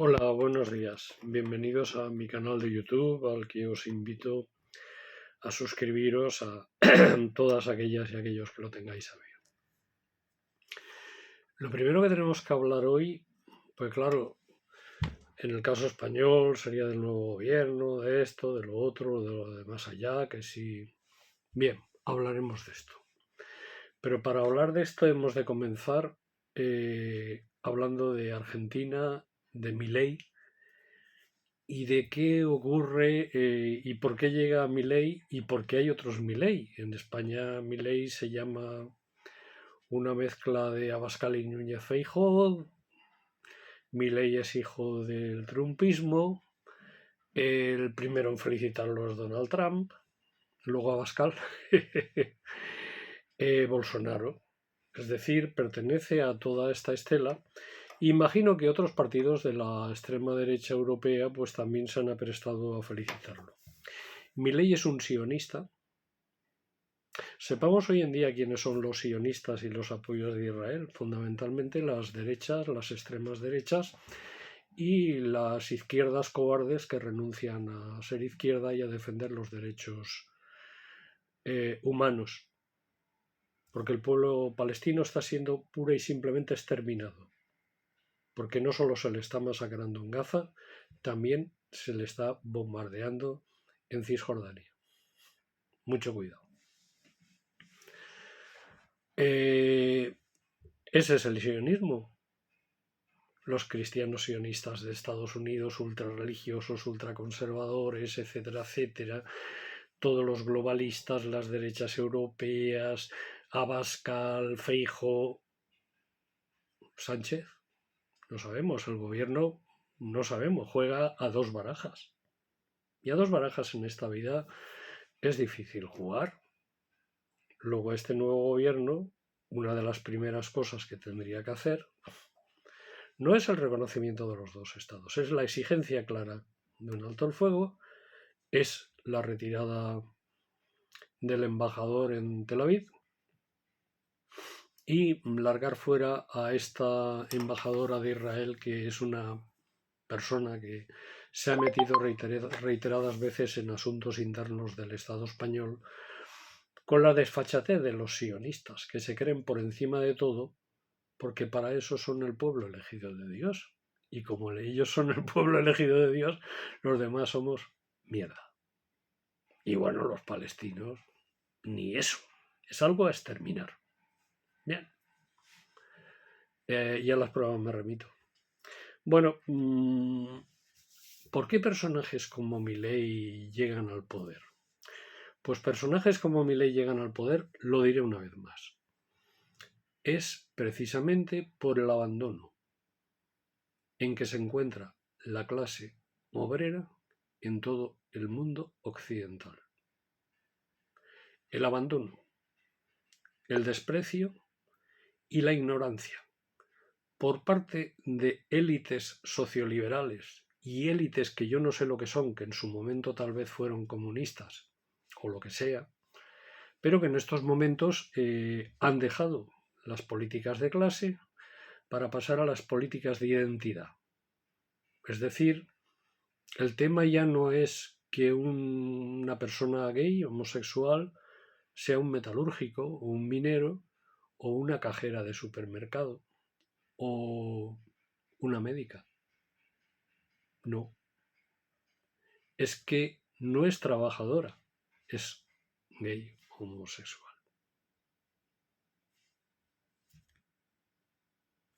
Hola, buenos días. Bienvenidos a mi canal de YouTube, al que os invito a suscribiros a todas aquellas y aquellos que lo tengáis a ver. Lo primero que tenemos que hablar hoy, pues claro, en el caso español sería del nuevo gobierno, de esto, de lo otro, de lo de más allá, que sí. Bien, hablaremos de esto. Pero para hablar de esto hemos de comenzar hablando de Argentina, de Milei, y de qué ocurre y por qué llega Milei y por qué hay otros Milei. En España Milei se llama una mezcla de Abascal y Núñez Feijóo. Milei es hijo del trumpismo. El primero en felicitarlo es Donald Trump, luego Abascal, Bolsonaro. Es decir, pertenece a toda esta estela. Imagino que otros partidos de la extrema derecha europea pues también se han aprestado a felicitarlo. Milei es un sionista. Sepamos hoy en día quiénes son los sionistas y los apoyos de Israel. Fundamentalmente las derechas, las extremas derechas y las izquierdas cobardes que renuncian a ser izquierda y a defender los derechos humanos. Porque el pueblo palestino está siendo pura y simplemente exterminado. Porque no solo se le está masacrando en Gaza, también se le está bombardeando en Cisjordania. Mucho cuidado. Ese es el sionismo. Los cristianos sionistas de Estados Unidos, ultrarreligiosos, ultraconservadores, etcétera, etcétera, todos los globalistas, las derechas europeas, Abascal, Feijóo, Sánchez, no sabemos, el gobierno no sabemos, juega a dos barajas. Y a dos barajas en esta vida es difícil jugar. Luego este nuevo gobierno, una de las primeras cosas que tendría que hacer no es el reconocimiento de los dos estados, es la exigencia clara de un alto el fuego, es la retirada del embajador en Tel Aviv y largar fuera a esta embajadora de Israel, que es una persona que se ha metido reiteradas veces en asuntos internos del Estado español, con la desfachatez de los sionistas, que se creen por encima de todo, porque para eso son el pueblo elegido de Dios. Y como ellos son el pueblo elegido de Dios, los demás somos mierda. Y bueno, los palestinos, ni eso. Es algo a exterminar. Bien. Y a las pruebas me remito. Bueno, ¿por qué personajes como Milei llegan al poder? Pues personajes como Milei llegan al poder, lo diré una vez más. Es precisamente por el abandono en que se encuentra la clase obrera en todo el mundo occidental. El abandono, el desprecio y la ignorancia por parte de élites socioliberales y élites que yo no sé lo que son, que en su momento tal vez fueron comunistas o lo que sea, pero que en estos momentos han dejado las políticas de clase para pasar a las políticas de identidad. Es decir, el tema ya no es que una persona gay, homosexual, sea un metalúrgico o un minero o una cajera de supermercado o una médica. No. Es que no es trabajadora, es gay o homosexual.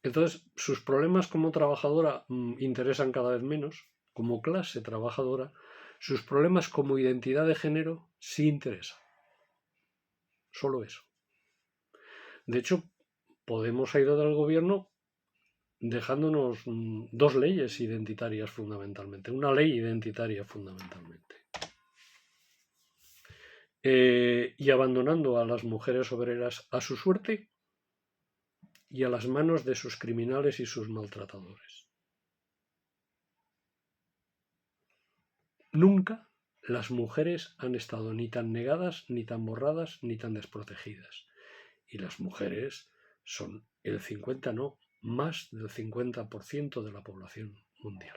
Entonces, sus problemas como trabajadora interesan cada vez menos, como clase trabajadora. Sus problemas como identidad de género sí interesan. Solo eso. De hecho, Podemos ha ido del gobierno dejándonos dos leyes identitarias fundamentalmente, una ley identitaria fundamentalmente, y abandonando a las mujeres obreras a su suerte y a las manos de sus criminales y sus maltratadores. Nunca las mujeres han estado ni tan negadas, ni tan borradas, ni tan desprotegidas. Y las mujeres son el 50, no, más del 50% de la población mundial.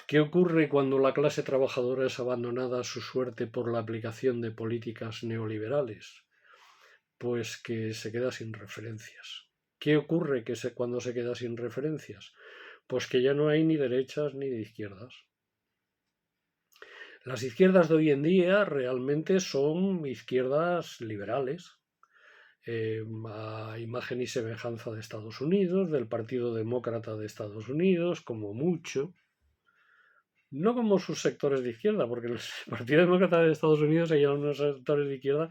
¿Qué ocurre cuando la clase trabajadora es abandonada a su suerte por la aplicación de políticas neoliberales? Pues que se queda sin referencias. ¿Qué ocurre cuando se queda sin referencias? Pues que ya no hay ni derechas ni de izquierdas. Las izquierdas de hoy en día realmente son izquierdas liberales, a imagen y semejanza de Estados Unidos, del Partido Demócrata de Estados Unidos, como mucho. No como sus sectores de izquierda, porque el Partido Demócrata de Estados Unidos hay unos sectores de izquierda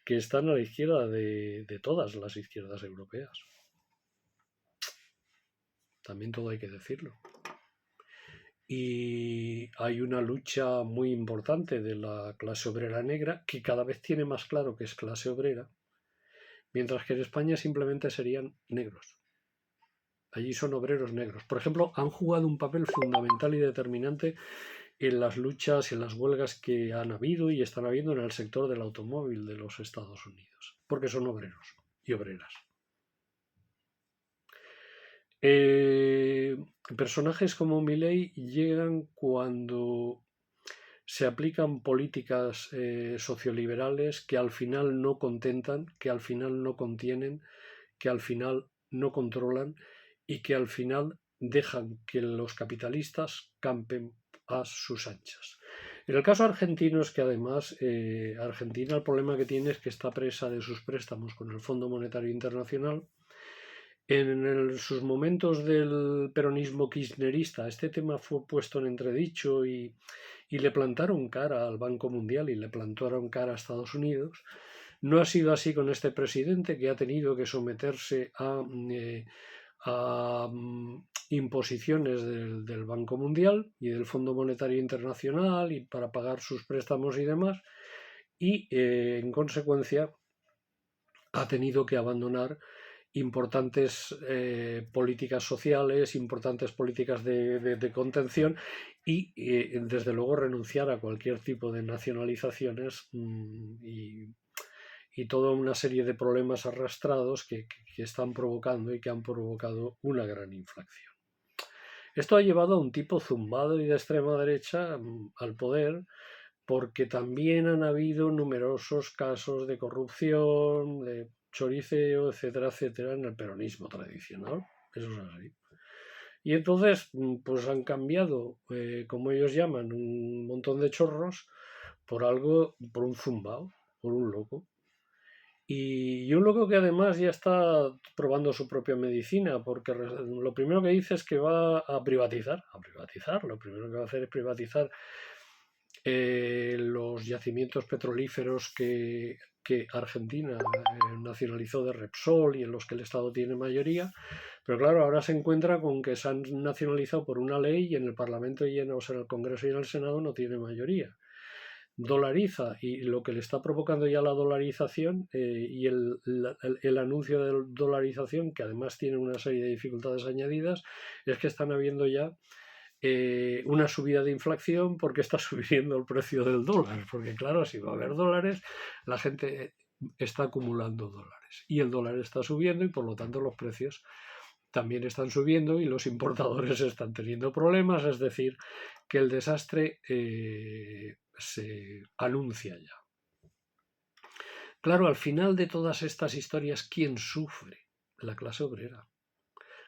que están a la izquierda de todas las izquierdas europeas. También todo hay que decirlo. Y hay una lucha muy importante de la clase obrera negra, que cada vez tiene más claro que es clase obrera, mientras que en España simplemente serían negros. Allí son obreros negros. Por ejemplo, han jugado un papel fundamental y determinante en las luchas y en las huelgas que han habido y están habiendo en el sector del automóvil de los Estados Unidos, porque son obreros y obreras. Personajes como Milei llegan cuando se aplican políticas socioliberales que al final no contentan, que al final no contienen, que al final no controlan y que al final dejan que los capitalistas campen a sus anchas. En el caso argentino es que además Argentina el problema que tiene es que está presa de sus préstamos con el Fondo Monetario Internacional. En sus momentos del peronismo kirchnerista este tema fue puesto en entredicho y le plantaron cara al Banco Mundial y le plantaron cara a Estados Unidos. No ha sido así con este presidente, que ha tenido que someterse a imposiciones del Banco Mundial y del Fondo Monetario Internacional y para pagar sus préstamos y demás, y en consecuencia ha tenido que abandonar importantes políticas sociales, importantes políticas de contención y desde luego renunciar a cualquier tipo de nacionalizaciones y toda una serie de problemas arrastrados que están provocando y que han provocado una gran inflación. Esto ha llevado a un tipo zumbado y de extrema derecha al poder, porque también han habido numerosos casos de corrupción, de choriceo, etcétera, etcétera, en el peronismo tradicional. Eso es así. Y entonces, pues han cambiado, como ellos llaman, un montón de chorros por un zumbao, por un loco. Y un loco que además ya está probando su propia medicina, porque lo primero que dice es que va a privatizar, lo primero que va a hacer es privatizar los yacimientos petrolíferos que Argentina nacionalizó de Repsol y en los que el Estado tiene mayoría, pero claro, ahora se encuentra con que se han nacionalizado por una ley y en el Parlamento y en el Congreso y en el Senado no tiene mayoría. Dolariza, y lo que le está provocando ya la dolarización y el anuncio de dolarización, que además tiene una serie de dificultades añadidas, es que están habiendo ya una subida de inflación porque está subiendo el precio del dólar, porque claro, si va a haber dólares, la gente está acumulando dólares y el dólar está subiendo y por lo tanto los precios también están subiendo y los importadores están teniendo problemas, es decir, que el desastre se anuncia ya. Claro, al final de todas estas historias, ¿quién sufre? La clase obrera,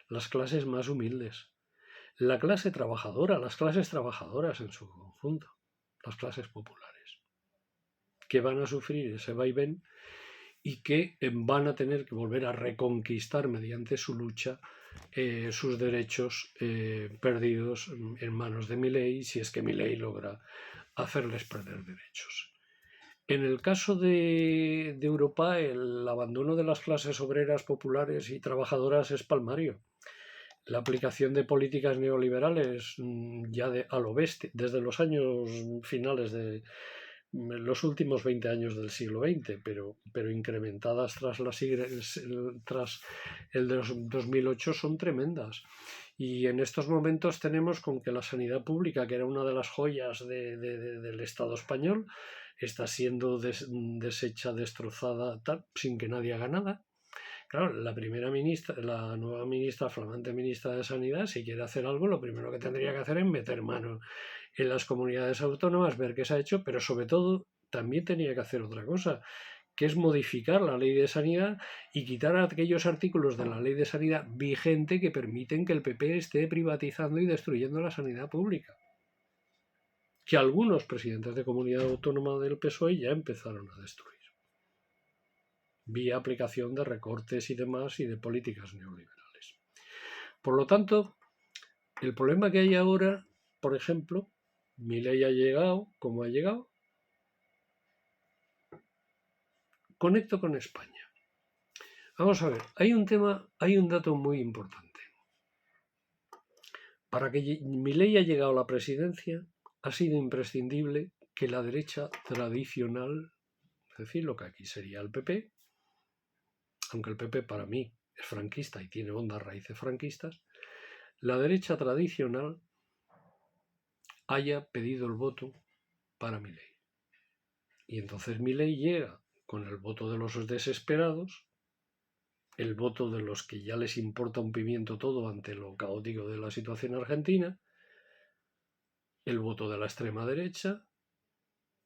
las clases más humildes, la clase trabajadora, las clases trabajadoras en su conjunto, las clases populares, que van a sufrir ese vaivén y que van a tener que volver a reconquistar mediante su lucha sus derechos perdidos en manos de Milei, si es que Milei logra hacerles perder derechos. En el caso de Europa, el abandono de las clases obreras, populares y trabajadoras es palmario. La aplicación de políticas neoliberales ya a lo bestia, desde los años finales de los últimos 20 años del siglo XX, pero incrementadas tras el de 2008 son tremendas. Y en estos momentos tenemos con que la sanidad pública, que era una de las joyas del Estado español, está siendo deshecha, destrozada, sin que nadie haga nada. Claro, la primera ministra, la nueva ministra, flamante ministra de Sanidad, si quiere hacer algo, lo primero que tendría que hacer es meter mano en las comunidades autónomas, ver qué se ha hecho, pero sobre todo también tenía que hacer otra cosa, que es modificar la ley de sanidad y quitar aquellos artículos de la ley de sanidad vigente que permiten que el PP esté privatizando y destruyendo la sanidad pública, que algunos presidentes de comunidad autónoma del PSOE ya empezaron a destruir, vía aplicación de recortes y demás y de políticas neoliberales. Por lo tanto, el problema que hay ahora, por ejemplo, Milei ha llegado como ha llegado. Conecto con España. Vamos a ver, hay un dato muy importante. Para que Milei haya llegado a la presidencia, ha sido imprescindible que la derecha tradicional, es decir, lo que aquí sería el PP, aunque el PP para mí es franquista y tiene hondas raíces franquistas, la derecha tradicional haya pedido el voto para Milei. Y entonces Milei llega con el voto de los desesperados, el voto de los que ya les importa un pimiento todo ante lo caótico de la situación argentina, el voto de la extrema derecha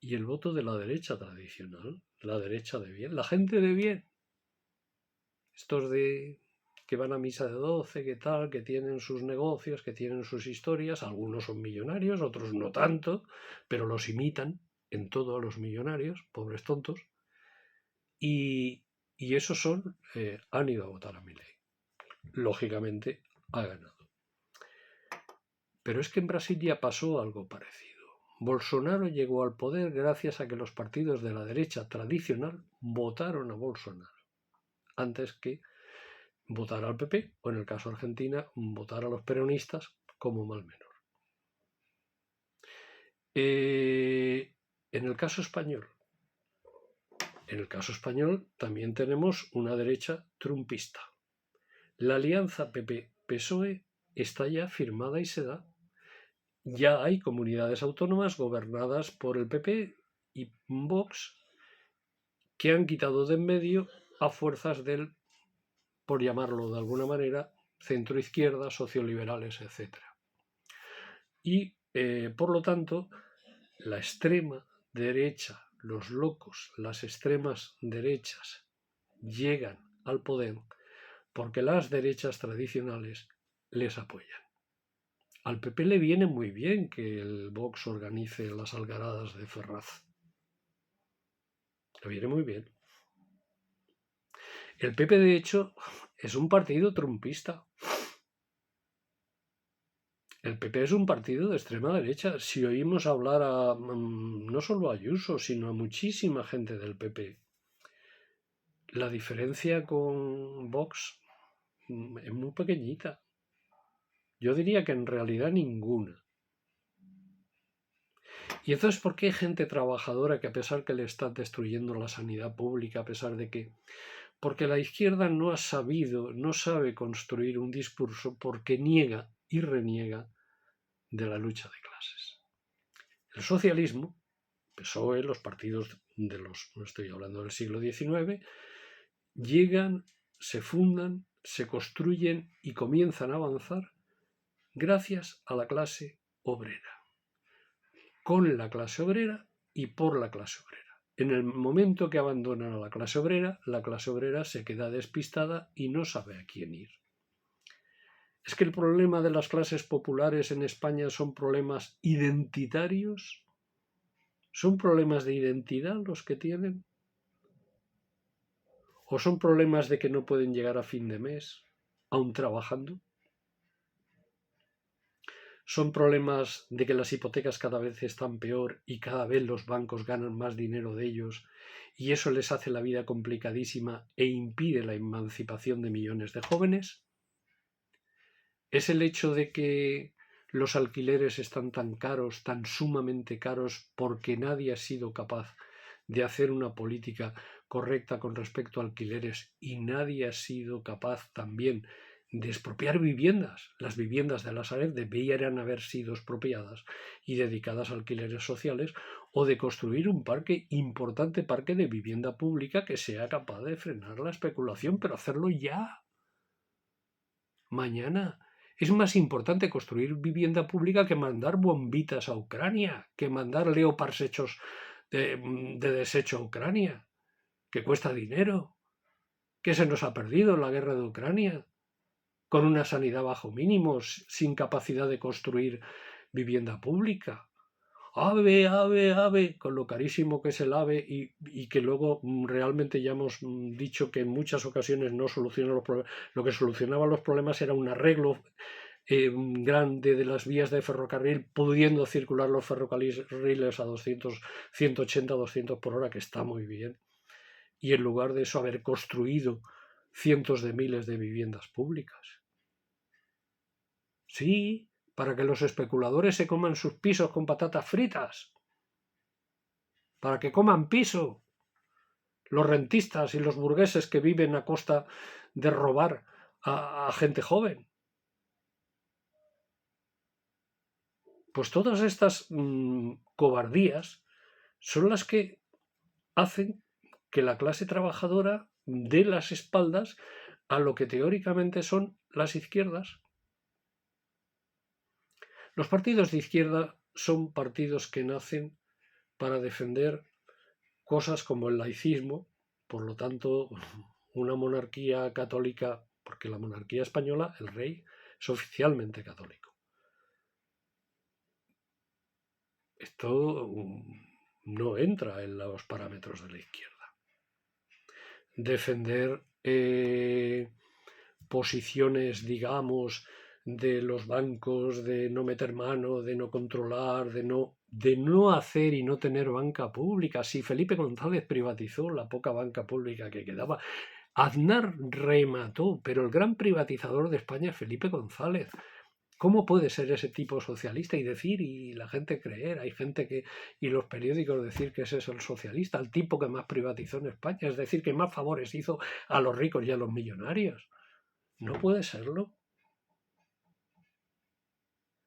y el voto de la derecha tradicional, la derecha de bien, la gente de bien. Estos de que van a misa de 12, que tal, que tienen sus negocios, que tienen sus historias, algunos son millonarios, otros no tanto, pero los imitan en todo a los millonarios, pobres tontos, y esos han ido a votar a Milei. Lógicamente ha ganado. Pero es que en Brasil ya pasó algo parecido. Bolsonaro llegó al poder gracias a que los partidos de la derecha tradicional votaron a Bolsonaro, antes que votar al PP, o en el caso de Argentina, votar a los peronistas como mal menor. En el caso español también tenemos una derecha trumpista. La alianza PP-PSOE está ya firmada y se da. Ya hay comunidades autónomas gobernadas por el PP y Vox que han quitado de en medio a fuerzas del, por llamarlo de alguna manera, centro-izquierda, socioliberales, etc. Y, por lo tanto, la extrema derecha, los locos, las extremas derechas llegan al poder porque las derechas tradicionales les apoyan. Al PP le viene muy bien que el Vox organice las algaradas de Ferraz. Le viene muy bien. El PP, de hecho, es un partido trumpista. El PP es un partido de extrema derecha. Si oímos hablar no solo a Ayuso, sino a muchísima gente del PP, la diferencia con Vox es muy pequeñita. Yo diría que en realidad ninguna. Y entonces, ¿por qué hay gente trabajadora que a pesar que le está destruyendo la sanidad pública, a pesar de que... Porque la izquierda no sabe construir un discurso porque niega y reniega de la lucha de clases. El socialismo, PSOE, los partidos no estoy hablando del siglo XIX, llegan, se fundan, se construyen y comienzan a avanzar gracias a la clase obrera, con la clase obrera y por la clase obrera. En el momento que abandonan a la clase obrera se queda despistada y no sabe a quién ir. ¿Es que el problema de las clases populares en España son problemas identitarios? ¿Son problemas de identidad los que tienen? ¿O son problemas de que no pueden llegar a fin de mes, aún trabajando? ¿Son problemas de que las hipotecas cada vez están peor y cada vez los bancos ganan más dinero de ellos y eso les hace la vida complicadísima e impide la emancipación de millones de jóvenes? ¿Es el hecho de que los alquileres están tan caros, tan sumamente caros, porque nadie ha sido capaz de hacer una política correcta con respecto a alquileres y nadie ha sido capaz también de expropiar viviendas. Las viviendas de la Sareb debieran haber sido expropiadas y dedicadas a alquileres sociales, o de construir un importante parque de vivienda pública que sea capaz de frenar la especulación, pero hacerlo ya. Mañana. Es más importante construir vivienda pública que mandar bombitas a Ucrania, que mandar Leopards hechos de desecho a Ucrania, que cuesta dinero, que se nos ha perdido en la guerra de Ucrania, con una sanidad bajo mínimos, sin capacidad de construir vivienda pública. Ave, ave, ave, con lo carísimo que es el ave y que luego realmente ya hemos dicho que en muchas ocasiones no soluciona los problemas. Lo que solucionaba los problemas era un arreglo grande de las vías de ferrocarril, pudiendo circular los ferrocarriles a 200, 180, 200 por hora, que está muy bien. Y en lugar de eso, haber construido cientos de miles de viviendas públicas. Sí, para que los especuladores se coman sus pisos con patatas fritas. Para que coman piso. Los rentistas y los burgueses que viven a costa de robar a gente joven. Pues todas estas cobardías son las que hacen que la clase trabajadora dé las espaldas a lo que teóricamente son las izquierdas. Los partidos de izquierda son partidos que nacen para defender cosas como el laicismo, por lo tanto, una monarquía católica, porque la monarquía española, el rey, es oficialmente católico. Esto no entra en los parámetros de la izquierda. Defender posiciones, digamos, de los bancos, de no meter mano, de no controlar, de no hacer y no tener banca pública. Si Felipe González privatizó la poca banca pública que quedaba, Aznar remató, pero el gran privatizador de España es Felipe González. ¿Cómo puede ser ese tipo socialista y decir, y la gente creer, hay gente que, y los periódicos decir que ese es el socialista, el tipo que más privatizó en España, es decir, que más favores hizo a los ricos y a los millonarios? No puede serlo.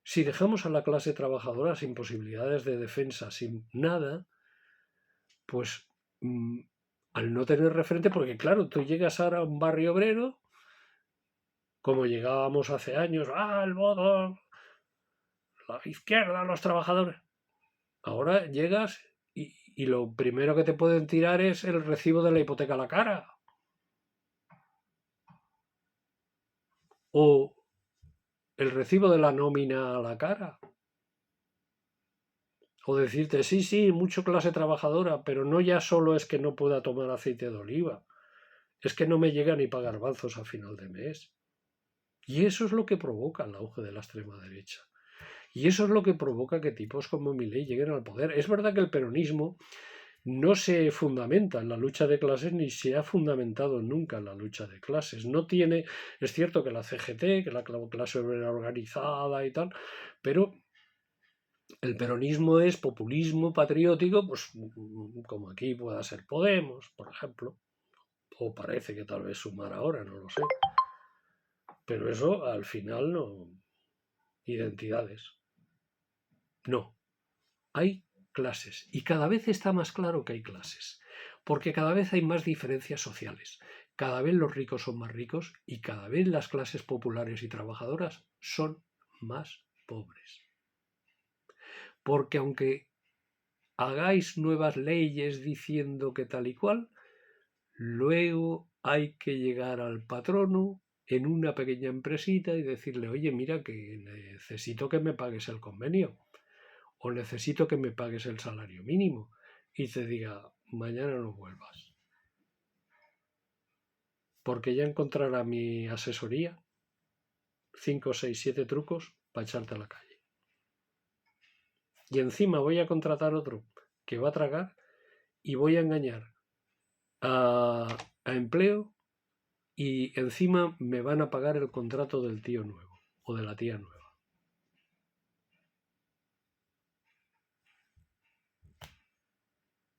Si dejamos a la clase trabajadora sin posibilidades de defensa, sin nada, pues al no tener referente, porque claro, tú llegas ahora a un barrio obrero, como llegábamos hace años, el voto, la izquierda, los trabajadores. Ahora llegas y lo primero que te pueden tirar es el recibo de la hipoteca a la cara. O el recibo de la nómina a la cara. O decirte, sí, mucho clase trabajadora, pero no ya solo es que no pueda tomar aceite de oliva, es que no me llega ni pagar garbanzos a final de mes. Y eso es lo que provoca el auge de la extrema derecha. Y eso es lo que provoca que tipos como Milei lleguen al poder. Es verdad que el peronismo no se fundamenta en la lucha de clases ni se ha fundamentado nunca en la lucha de clases. No tiene, es cierto que la CGT, que la clase obrera organizada y tal, pero el peronismo es populismo patriótico, pues como aquí pueda ser Podemos, por ejemplo, o parece que tal vez Sumar ahora, no lo sé. Pero eso al final no. Identidades. No. Hay clases y cada vez está más claro que hay clases, porque cada vez hay más diferencias sociales. Cada vez los ricos son más ricos y cada vez las clases populares y trabajadoras son más pobres. Porque aunque hagáis nuevas leyes diciendo que tal y cual, luego hay que llegar al patrono en una pequeña empresita y decirle, oye, mira que necesito que me pagues el convenio o necesito que me pagues el salario mínimo, y te diga, mañana no vuelvas. Porque ya encontrará mi asesoría 5, 6, 7 trucos para echarte a la calle. Y encima voy a contratar otro que va a tragar y voy a engañar a empleo y encima me van a pagar el contrato del tío nuevo o de la tía nueva.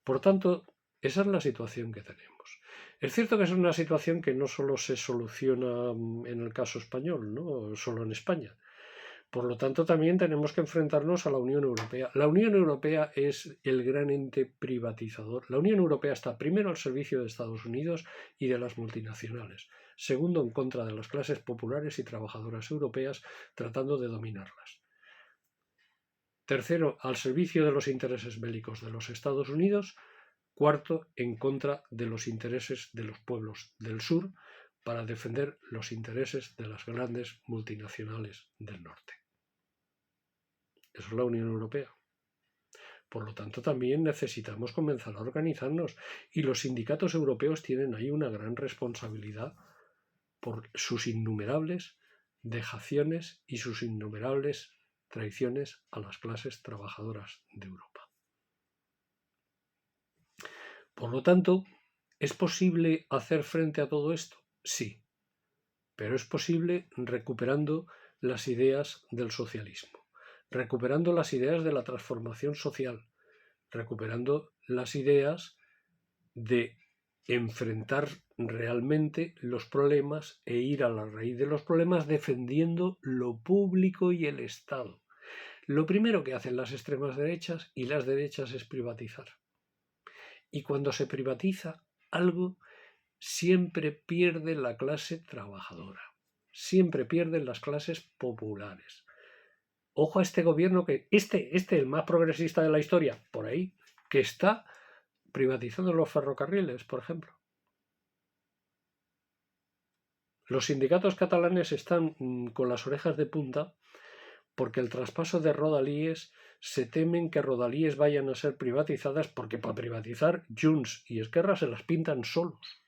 Por tanto, esa es la situación que tenemos. Es cierto que es una situación que no solo se soluciona en el caso español, no solo en España. Por lo tanto, también tenemos que enfrentarnos a la Unión Europea. La Unión Europea es el gran ente privatizador. La Unión Europea está primero al servicio de Estados Unidos y de las multinacionales. Segundo, en contra de las clases populares y trabajadoras europeas, tratando de dominarlas. Tercero, al servicio de los intereses bélicos de los Estados Unidos. Cuarto, en contra de los intereses de los pueblos del sur para defender los intereses de las grandes multinacionales del norte. Eso es la Unión Europea. Por lo tanto, también necesitamos comenzar a organizarnos y los sindicatos europeos tienen ahí una gran responsabilidad por sus innumerables dejaciones y sus innumerables traiciones a las clases trabajadoras de Europa. Por lo tanto, ¿es posible hacer frente a todo esto? Sí, pero es posible recuperando las ideas del socialismo, recuperando las ideas de la transformación social, recuperando las ideas de enfrentar realmente los problemas e ir a la raíz de los problemas defendiendo lo público y el Estado. Lo primero que hacen las extremas derechas y las derechas es privatizar. Y cuando se privatiza algo, siempre pierde la clase trabajadora, siempre pierden las clases populares. Ojo a este gobierno que, el más progresista de la historia, por ahí, que está privatizando los ferrocarriles, por ejemplo. Los sindicatos catalanes están con las orejas de punta porque el traspaso de Rodalies se temen que Rodalies vayan a ser privatizadas porque para privatizar Junts y Esquerra se las pintan solos.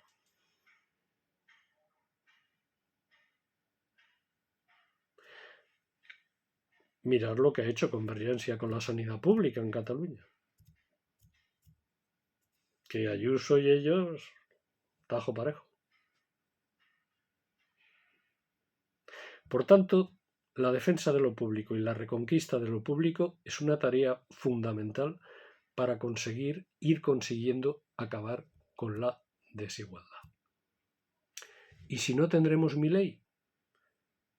Mirad lo que ha hecho Convergencia con la sanidad pública en Cataluña. Que Ayuso y ellos, tajo parejo. Por tanto, la defensa de lo público y la reconquista de lo público es una tarea fundamental para ir consiguiendo acabar con la desigualdad. Y si no, tendremos mi ley.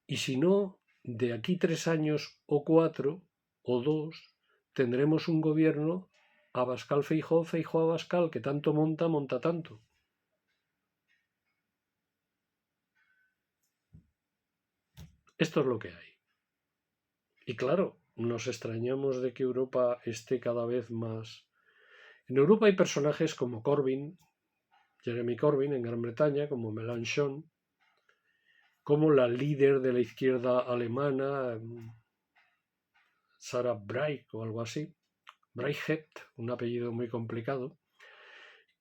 Y si no, de aquí 3 años o 4 o 2, tendremos un gobierno Abascal Feijóo, Feijóo Abascal, que tanto monta tanto. Esto es lo que hay. Y claro, nos extrañamos de que Europa esté cada vez más. En Europa hay personajes como Corbyn, Jeremy Corbyn en Gran Bretaña, como Mélenchon, como la líder de la izquierda alemana, Sarah Breik o algo así, Breitbart, un apellido muy complicado,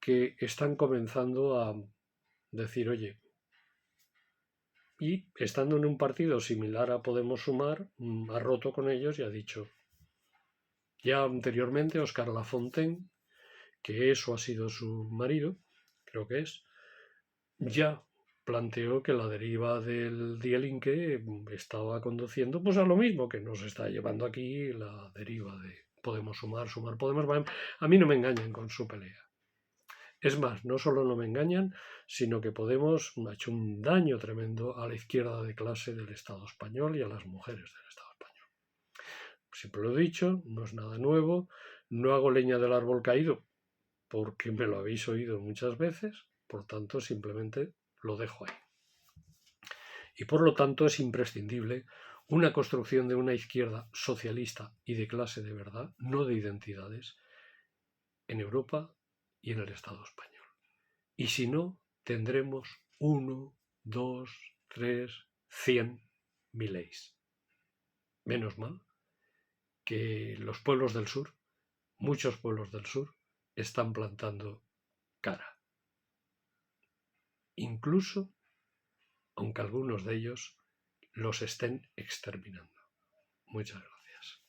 que están comenzando a decir, oye, y estando en un partido similar a Podemos Sumar, ha roto con ellos y ha dicho, ya anteriormente Óscar Lafontaine, que eso ha sido su marido, creo que es, ya planteó que la deriva del Die Linke estaba conduciendo pues a lo mismo que nos está llevando aquí la deriva de Podemos Sumar, Podemos. A mí no me engañan con su pelea. Es más, no solo no me engañan, sino que Podemos ha hecho un daño tremendo a la izquierda de clase del Estado español y a las mujeres del Estado español. Siempre lo he dicho, no es nada nuevo, no hago leña del árbol caído porque me lo habéis oído muchas veces, por tanto simplemente lo dejo ahí. Y por lo tanto es imprescindible una construcción de una izquierda socialista y de clase de verdad, no de identidades, en Europa y en el Estado español. Y si no, tendremos 1, 2, 3, 100 Mileis. Menos mal que los pueblos del sur, muchos pueblos del sur, están plantando cara. Incluso aunque algunos de ellos los estén exterminando. Muchas gracias.